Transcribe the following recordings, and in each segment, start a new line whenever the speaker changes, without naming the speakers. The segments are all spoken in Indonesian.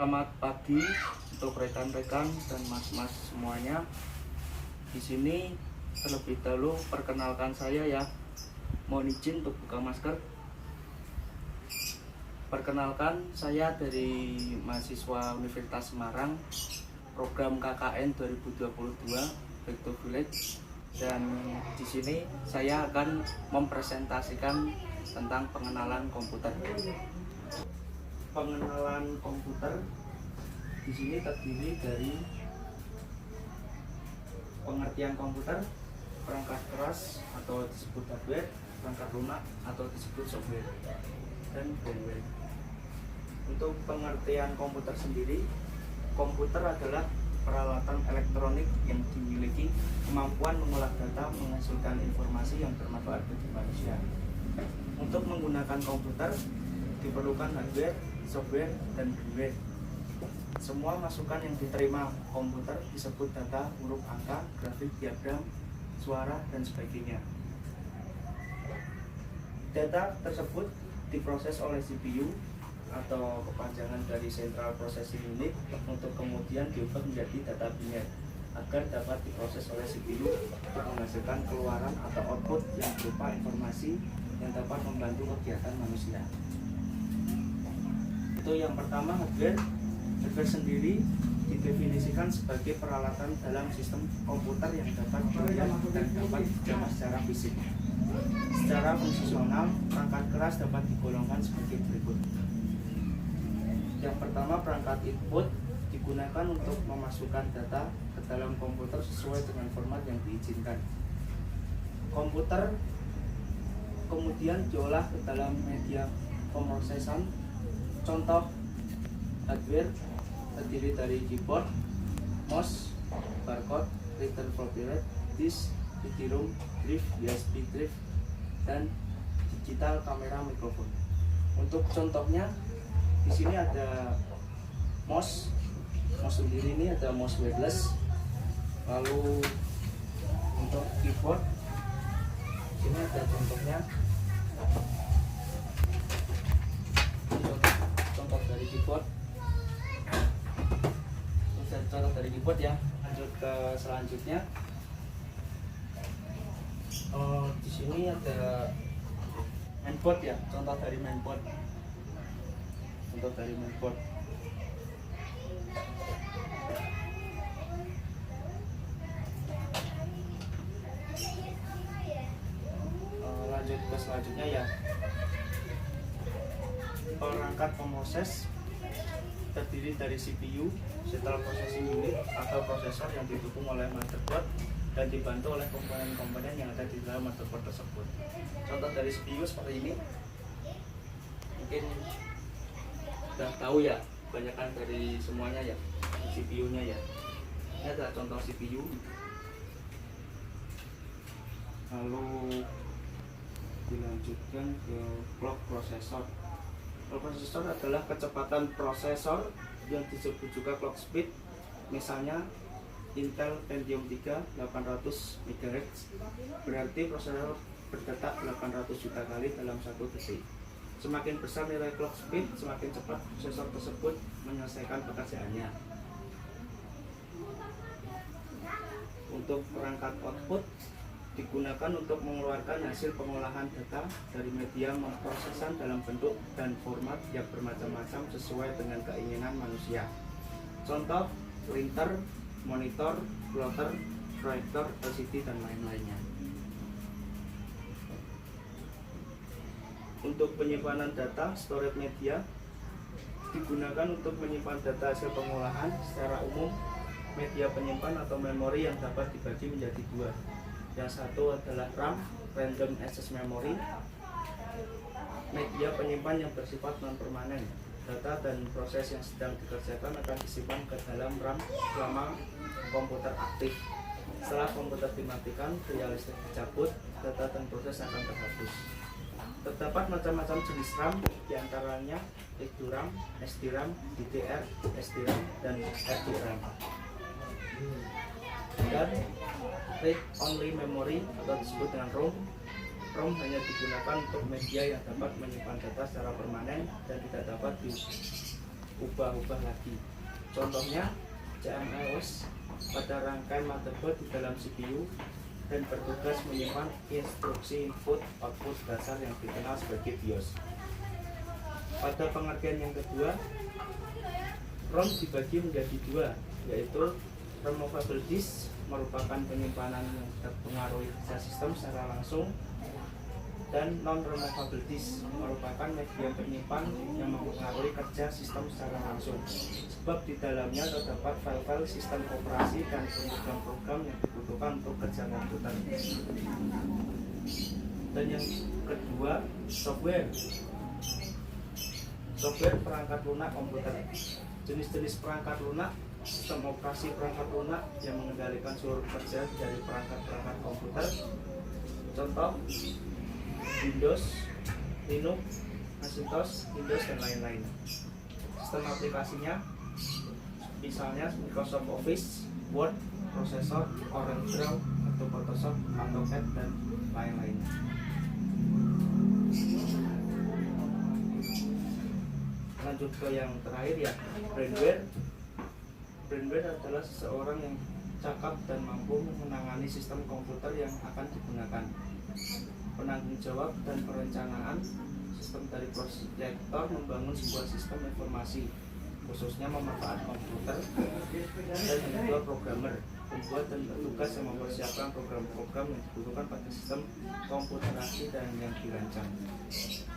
Selamat pagi untuk rekan-rekan dan mas-mas semuanya. Di sini terlebih dahulu perkenalkan saya ya. Mohon izin untuk buka masker. Perkenalkan, saya dari mahasiswa Universitas Semarang, program KKN 2022 Back to Village. Dan di sini saya akan mempresentasikan tentang pengenalan komputer. Pengenalan komputer di sini terdiri dari pengertian komputer, perangkat keras atau disebut hardware, perangkat lunak atau disebut software, dan firmware. Untuk pengertian komputer sendiri, komputer adalah peralatan elektronik yang dimiliki kemampuan mengolah data, menghasilkan informasi yang bermanfaat bagi manusia. Untuk menggunakan komputer diperlukan hardware, software, dan firmware. Semua masukan yang diterima komputer disebut data, huruf, angka, grafik, diagram, suara, dan sebagainya. Data tersebut diproses oleh CPU atau kepanjangan dari Central Processing Unit untuk kemudian diubah menjadi data biner agar dapat diproses oleh CPU untuk menghasilkan keluaran atau output yang berupa informasi yang dapat membantu kegiatan manusia. Itu yang pertama, hardware. Hardware sendiri didefinisikan sebagai peralatan dalam sistem komputer yang dapat dilihat dan dapat dijamah secara fisik. Secara fungsional, perangkat keras dapat digolongkan sebagai berikut. Yang pertama, perangkat input digunakan untuk memasukkan data ke dalam komputer sesuai dengan format yang diizinkan. Komputer kemudian diolah ke dalam media pemrosesan. Contoh hardware terdiri dari keyboard, mouse, barcode, reader floppy disk, CD-ROM, drive, USB drive, dan digital kamera mikrofon. Untuk contohnya, di sini ada mouse sendiri, ini ada mouse wireless. Lalu untuk keyboard, ini ada contohnya. Keyboard, contoh dari keyboard ya. Lanjut ke selanjutnya. Di sini ada mainboard ya, contoh dari mainboard. Lanjut ke selanjutnya ya. Perangkat pemroses terdiri dari CPU, Central Processing Unit atau prosesor yang didukung oleh motherboard dan dibantu oleh komponen-komponen yang ada di dalam motherboard tersebut. Contoh dari CPU seperti ini. Mungkin sudah tahu ya, kebanyakan dari semuanya ya, CPU-nya ya. Ini adalah contoh CPU. Lalu dilanjutkan ke clock processor. Clock processor adalah kecepatan prosesor yang disebut juga clock speed. Misalnya Intel Pentium 3 800 MHz, berarti prosesor berdetak 800 juta kali dalam 1 detik. Semakin besar nilai clock speed, semakin cepat prosesor tersebut menyelesaikan pekerjaannya. Untuk perangkat output digunakan untuk mengeluarkan hasil pengolahan data dari media pemrosesan dalam bentuk dan format yang bermacam-macam sesuai dengan keinginan manusia. Contoh printer, monitor, plotter, proyektor, LCD, dan lain-lainnya. Untuk penyimpanan data, storage media digunakan untuk menyimpan data hasil pengolahan. Secara umum, media penyimpan atau memori yang dapat dibagi menjadi dua. Yang satu adalah RAM, Random Access Memory, media penyimpan yang bersifat non-permanen. Data dan proses yang sedang dikerjakan akan disimpan ke dalam RAM selama komputer aktif. Setelah komputer dimatikan, daya listrik dicabut, data dan proses akan terhapus. Terdapat macam-macam jenis RAM, diantaranya EduRAM, SDRAM, DDR, SDRAM, dan RDRAM. Dan read only memory atau disebut dengan ROM. ROM hanya digunakan untuk media yang dapat menyimpan data secara permanen dan tidak dapat ubah-ubah lagi. Contohnya CMOS pada rangkaian motherboard di dalam CPU dan bertugas menyimpan instruksi input output dasar yang dikenal sebagai BIOS. Pada pengertian yang kedua, ROM dibagi menjadi dua, yaitu removable disk merupakan penyimpanan yang terpengaruhi kerja sistem secara langsung, dan non-removable disk merupakan media penyimpan yang mempengaruhi kerja sistem secara langsung, sebab di dalamnya terdapat file-file sistem operasi dan program-program yang dibutuhkan untuk kerja komputer. Dan yang kedua, software perangkat lunak komputer. Jenis-jenis perangkat lunak: sistem operasi perangkat lunak yang mengendalikan seluruh kerja dari perangkat-perangkat komputer. Contoh: Windows, Linux, Macintosh, Windows, dan lain-lain. Sistem aplikasinya misalnya Microsoft Office, Word, prosesor, CorelDRAW, atau Photoshop, AutoCAD, dan lain-lain. Lanjut ke yang terakhir ya, brainware. Brainware adalah seseorang yang cakap dan mampu menangani sistem komputer yang akan digunakan. Penanggung jawab dan perencanaan sistem dari proyektor membangun sebuah sistem informasi, khususnya memanfaatkan komputer. Dan yang kedua, programmer, pembuat dan petugas yang mempersiapkan program-program yang dibutuhkan pada sistem komputerasi dan yang dirancang.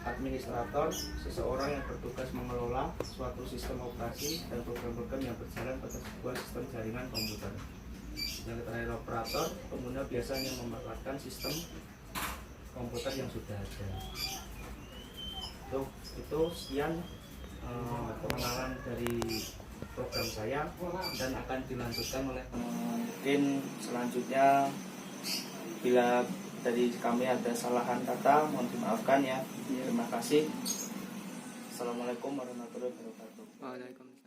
Administrator, seseorang yang bertugas mengelola suatu sistem operasi dan program-program yang berjalan pada sebuah sistem jaringan komputer. Yang terakhir, operator, pengguna biasanya memanfaatkan sistem komputer yang sudah ada. Itu sekian pengenalan dari program saya, dan akan dilanjutkan oleh mungkin selanjutnya. Bila dari kami ada kesalahan kata, mohon dimaafkan ya. Terima kasih. Assalamualaikum warahmatullahi wabarakatuh.
Waalaikumsalam.